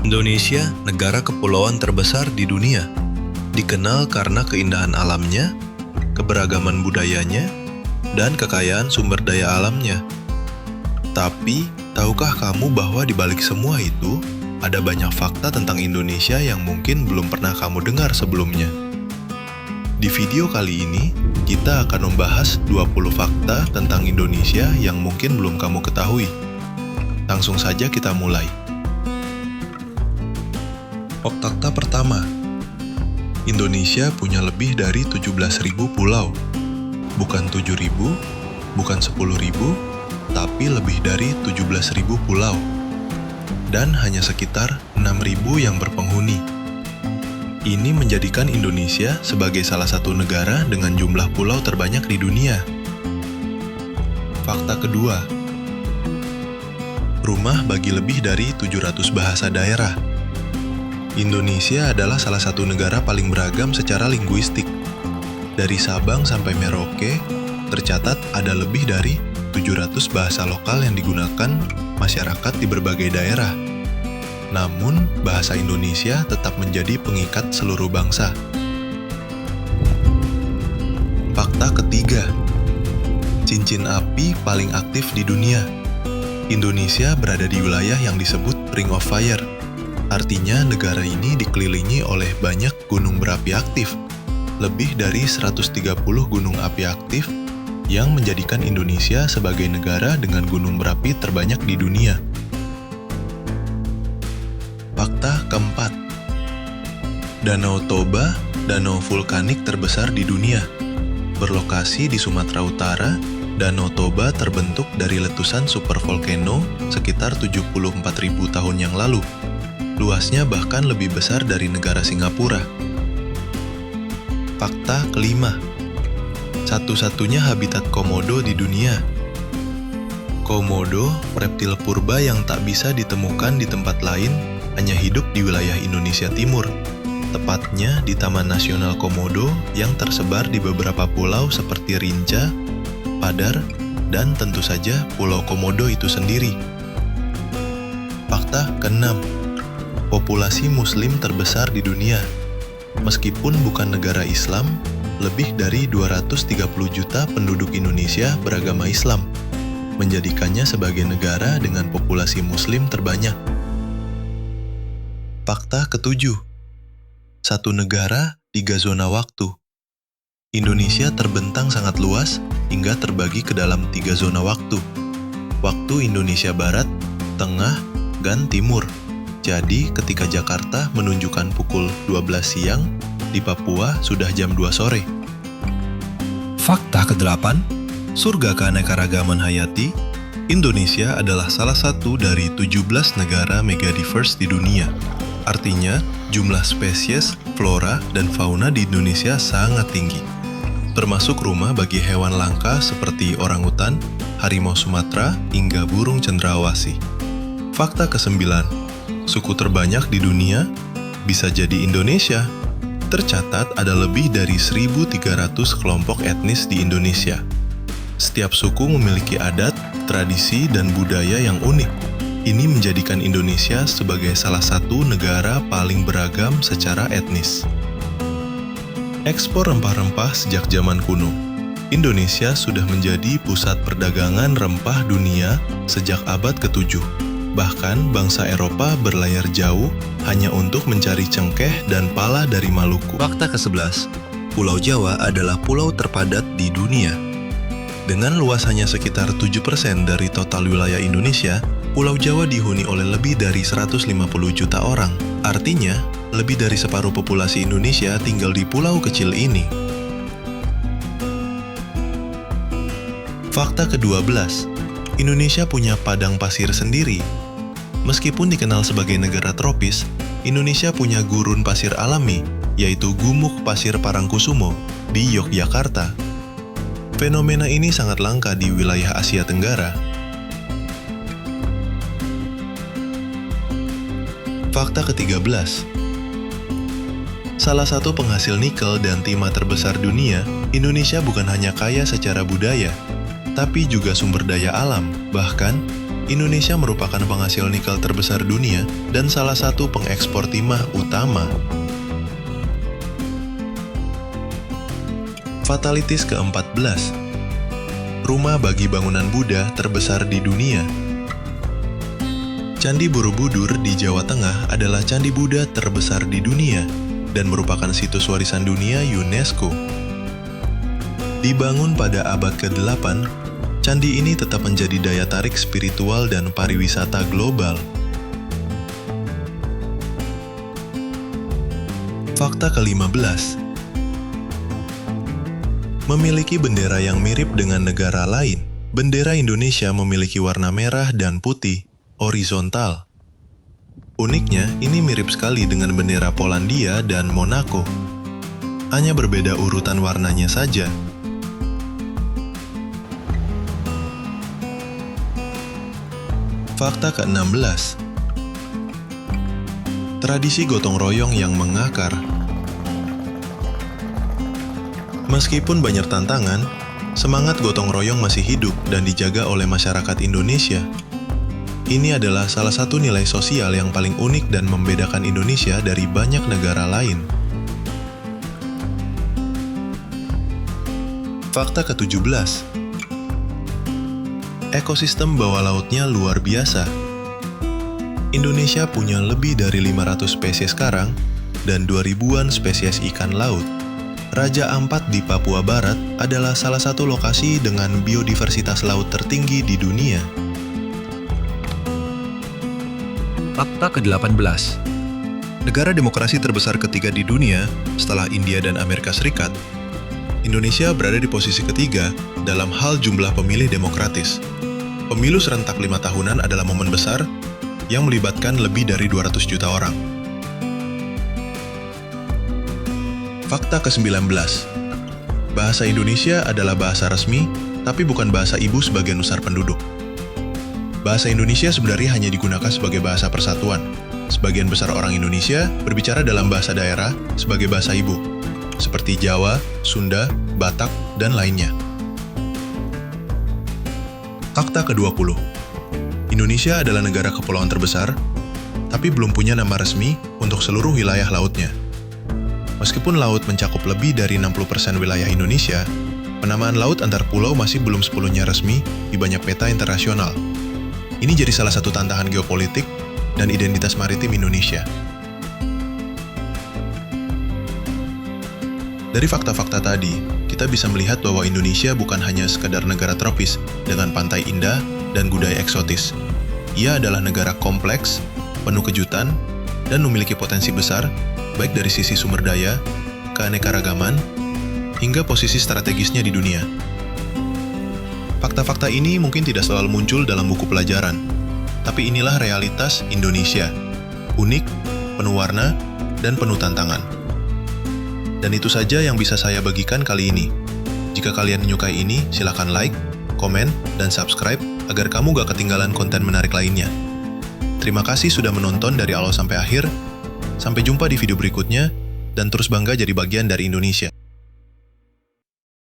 Indonesia, negara kepulauan terbesar di dunia, dikenal karena keindahan alamnya, keberagaman budayanya, dan kekayaan sumber daya alamnya. Tapi, tahukah kamu bahwa di balik semua itu, ada banyak fakta tentang Indonesia yang mungkin belum pernah kamu dengar sebelumnya? Di video kali ini, kita akan membahas 20 fakta tentang Indonesia yang mungkin belum kamu ketahui. Langsung saja kita mulai. Fakta pertama, Indonesia punya lebih dari 17.000 pulau. Bukan 7.000, bukan 10.000, tapi lebih dari 17.000 pulau. Dan hanya sekitar 6.000 yang berpenghuni. Ini menjadikan Indonesia sebagai salah satu negara dengan jumlah pulau terbanyak di dunia. Fakta kedua, rumah bagi lebih dari 700 bahasa daerah. Indonesia adalah salah satu negara paling beragam secara linguistik. Dari Sabang sampai Merauke, tercatat ada lebih dari 700 bahasa lokal yang digunakan masyarakat di berbagai daerah. Namun, bahasa Indonesia tetap menjadi pengikat seluruh bangsa. Fakta ketiga, cincin api paling aktif di dunia. Indonesia berada di wilayah yang disebut Ring of Fire. Artinya negara ini dikelilingi oleh banyak gunung berapi aktif. Lebih dari 130 gunung api aktif yang menjadikan Indonesia sebagai negara dengan gunung berapi terbanyak di dunia. Fakta keempat, Danau Toba, danau vulkanik terbesar di dunia. Berlokasi di Sumatera Utara, Danau Toba terbentuk dari letusan supervolcano sekitar 74.000 tahun yang lalu. Luasnya bahkan lebih besar dari negara Singapura. Fakta kelima, satu-satunya habitat komodo di dunia. Komodo, reptil purba yang tak bisa ditemukan di tempat lain, hanya hidup di wilayah Indonesia Timur, tepatnya di Taman Nasional Komodo yang tersebar di beberapa pulau seperti Rinca, Padar, dan tentu saja Pulau Komodo itu sendiri. Fakta keenam, populasi Muslim terbesar di dunia. Meskipun bukan negara Islam, lebih dari 230 juta penduduk Indonesia beragama Islam, menjadikannya sebagai negara dengan populasi Muslim terbanyak. Fakta ketujuh, satu negara, 3 zona waktu. Indonesia terbentang sangat luas hingga terbagi ke dalam 3 zona waktu. Waktu Indonesia Barat, Tengah, dan Timur. Jadi ketika Jakarta menunjukkan pukul 12 siang, di Papua sudah jam 2 sore. Fakta ke-8, surga keanekaragaman hayati. Indonesia adalah salah satu dari 17 negara megadiverse di dunia. Artinya, jumlah spesies, flora, dan fauna di Indonesia sangat tinggi. Termasuk rumah bagi hewan langka seperti orangutan, harimau Sumatera, hingga burung cendrawasih. Fakta ke-9, suku terbanyak di dunia bisa jadi Indonesia. Tercatat ada lebih dari 1.300 kelompok etnis di Indonesia. Setiap suku memiliki adat, tradisi, dan budaya yang unik. Ini menjadikan Indonesia sebagai salah satu negara paling beragam secara etnis. Ekspor rempah-rempah sejak zaman kuno. Indonesia sudah menjadi pusat perdagangan rempah dunia sejak abad ke-7. Bahkan bangsa Eropa berlayar jauh hanya untuk mencari cengkeh dan pala dari Maluku. Fakta ke-11, Pulau Jawa adalah pulau terpadat di dunia. Dengan luas hanya sekitar 7% dari total wilayah Indonesia, Pulau Jawa dihuni oleh lebih dari 150 juta orang. Artinya, lebih dari separuh populasi Indonesia tinggal di pulau kecil ini. Fakta ke-12, Indonesia punya padang pasir sendiri. Meskipun dikenal sebagai negara tropis, Indonesia punya gurun pasir alami, yaitu Gumuk Pasir Parangkusumo di Yogyakarta. Fenomena ini sangat langka di wilayah Asia Tenggara. Fakta ke-13, salah satu penghasil nikel dan timah terbesar dunia, Indonesia bukan hanya kaya secara budaya, tapi juga sumber daya alam. Bahkan, Indonesia merupakan penghasil nikel terbesar dunia dan salah satu pengekspor timah utama. Fatalities ke-14. Rumah bagi bangunan Buddha terbesar di dunia. Candi Borobudur di Jawa Tengah adalah candi Buddha terbesar di dunia dan merupakan situs warisan dunia UNESCO. Dibangun pada abad ke-8, candi ini tetap menjadi daya tarik spiritual dan pariwisata global. Fakta ke-15. Memiliki bendera yang mirip dengan negara lain. Bendera Indonesia memiliki warna merah dan putih, horizontal. Uniknya, ini mirip sekali dengan bendera Polandia dan Monaco. Hanya berbeda urutan warnanya saja. Fakta ke-16. Tradisi gotong royong yang mengakar. Meskipun banyak tantangan, semangat gotong royong masih hidup dan dijaga oleh masyarakat Indonesia. Ini adalah salah satu nilai sosial yang paling unik dan membedakan Indonesia dari banyak negara lain. Fakta ke-17. Ekosistem bawah lautnya luar biasa. Indonesia punya lebih dari 500 spesies karang dan 2000-an spesies ikan laut. Raja Ampat di Papua Barat adalah salah satu lokasi dengan biodiversitas laut tertinggi di dunia. Fakta ke-18. Negara demokrasi terbesar ketiga di dunia setelah India dan Amerika Serikat, Indonesia berada di posisi ketiga dalam hal jumlah pemilih demokratis. Pemilu serentak 5 tahunan adalah momen besar yang melibatkan lebih dari 200 juta orang. Fakta ke-19. Bahasa Indonesia adalah bahasa resmi, tapi bukan bahasa ibu sebagian besar penduduk. Bahasa Indonesia sebenarnya hanya digunakan sebagai bahasa persatuan. Sebagian besar orang Indonesia berbicara dalam bahasa daerah sebagai bahasa ibu, seperti Jawa, Sunda, Batak, dan lainnya. Fakta ke-20. Indonesia adalah negara kepulauan terbesar, tapi belum punya nama resmi untuk seluruh wilayah lautnya. Meskipun laut mencakup lebih dari 60% wilayah Indonesia, penamaan laut antar pulau masih belum sepenuhnya resmi di banyak peta internasional. Ini jadi salah satu tantangan geopolitik dan identitas maritim Indonesia. Dari fakta-fakta tadi, kita bisa melihat bahwa Indonesia bukan hanya sekadar negara tropis dengan pantai indah dan budaya eksotis. Ia adalah negara kompleks, penuh kejutan, dan memiliki potensi besar, baik dari sisi sumber daya, keanekaragaman, hingga posisi strategisnya di dunia. Fakta-fakta ini mungkin tidak selalu muncul dalam buku pelajaran, tapi inilah realitas Indonesia. Unik, penuh warna, dan penuh tantangan. Dan itu saja yang bisa saya bagikan kali ini. Jika kalian menyukai ini, silakan like, komen, dan subscribe agar kamu gak ketinggalan konten menarik lainnya. Terima kasih sudah menonton dari awal sampai akhir. Sampai jumpa di video berikutnya, dan terus bangga jadi bagian dari Indonesia.